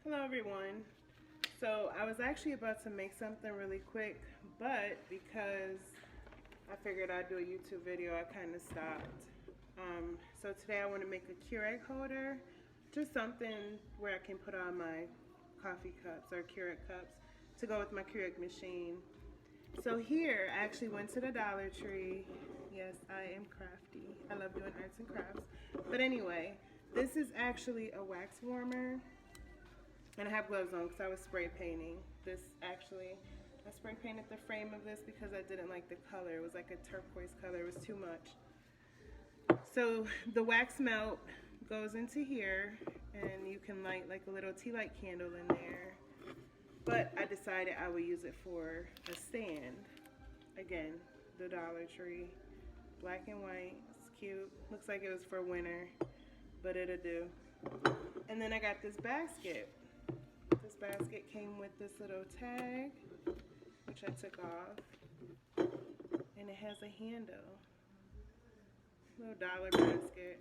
Hello everyone. So I was actually about to make something really quick, but because I figured I'd do a YouTube video, I kind of stopped. So today I want to make a Keurig holder, just something where I can put on my coffee cups or Keurig cups to go with my Keurig machine. So here I actually went to the Dollar Tree. Yes, I am crafty. I love doing arts and crafts. But anyway, this is actually a wax warmer. And I have gloves on because I was spray painting. I spray painted the frame of this because I didn't like the color. It was like a turquoise color. It was too much. So the wax melt goes into here, and you can light like a little tea light candle in there. But I decided I would use it for a stand. Again, the Dollar Tree. Black and white. It's cute. Looks like it was for winter, but it'll do. And then I got this basket. This basket came with this little tag, which I took off, and it has a handle. Little dollar basket.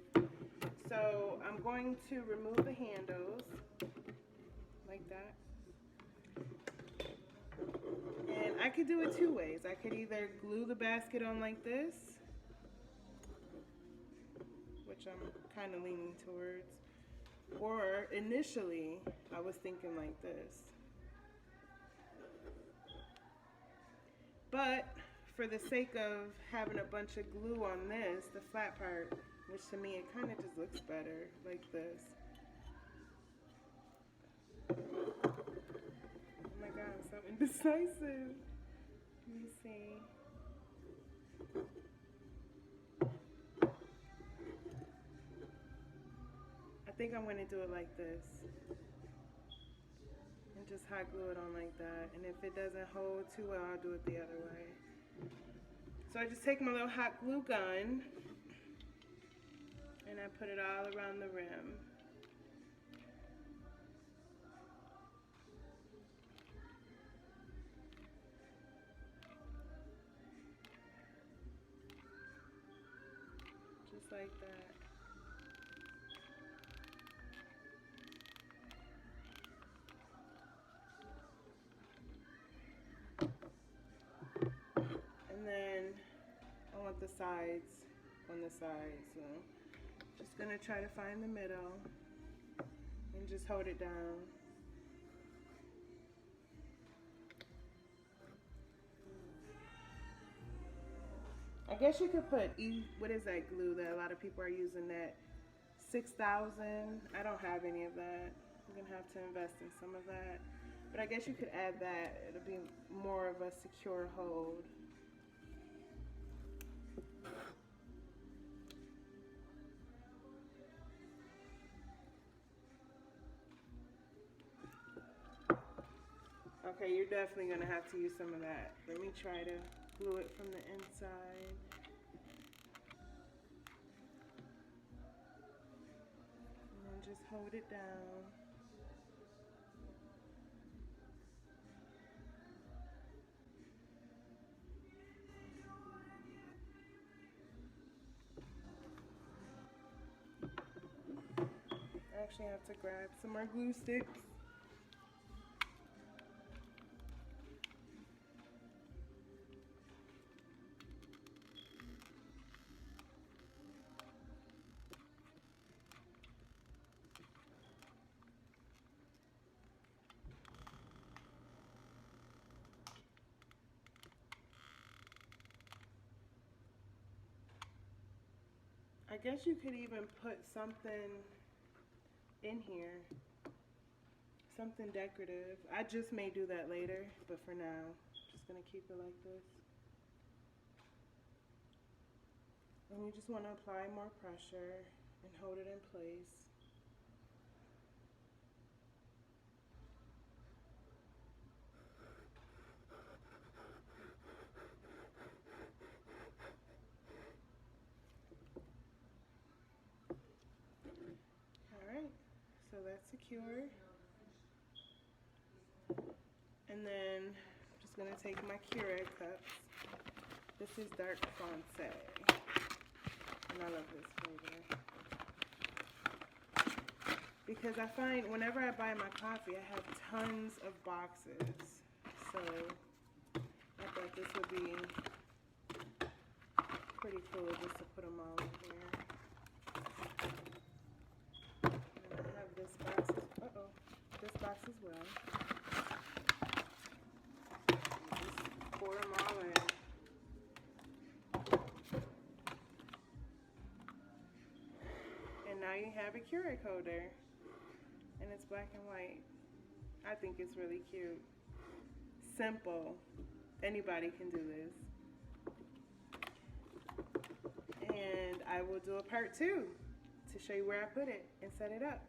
So I'm going to remove the handles, like that. And I could do it two ways. I could either glue the basket on like this, which I'm kind of leaning towards, or initially I was thinking like this. But for the sake of having a bunch of glue on this, the flat part, which to me it kind of just looks better like this. Oh my god, I'm so indecisive. Let me see. I think I'm going to do it like this. And just hot glue it on like that. And if it doesn't hold too well, I'll do it the other way. So I just take my little hot glue gun and I put it all around the rim. Just like that. And then I want the sides on the side, so just gonna try to find the middle and just hold it down. I guess you could put what is that glue that a lot of people are using, that 6,000? I don't have any of that. I'm gonna have to invest in some of that. But I guess you could add that. It'll be more of a secure hold. Okay, you're definitely gonna have to use some of that. Let me try to glue it from the inside. And then just hold it down. I actually have to grab some more glue sticks. I guess you could even put something in here, something decorative. I just may do that later, but for now, I'm just gonna keep it like this. And you just want to apply more pressure and hold it in place. Alright, so that's secure. And then I'm just going to take my Keurig cups. This is Dark Foncé. And I love this flavor. because I find whenever I buy my coffee, I have tons of boxes. So I thought this would be pretty cool just to put them all in here. And I have this box, this box as well. Just pour them all in. And now you have a Keurig holder, and it's black and white. I think it's really cute. Simple. Anybody can do this. And I will do a part 2 to show you where I put it and set it up.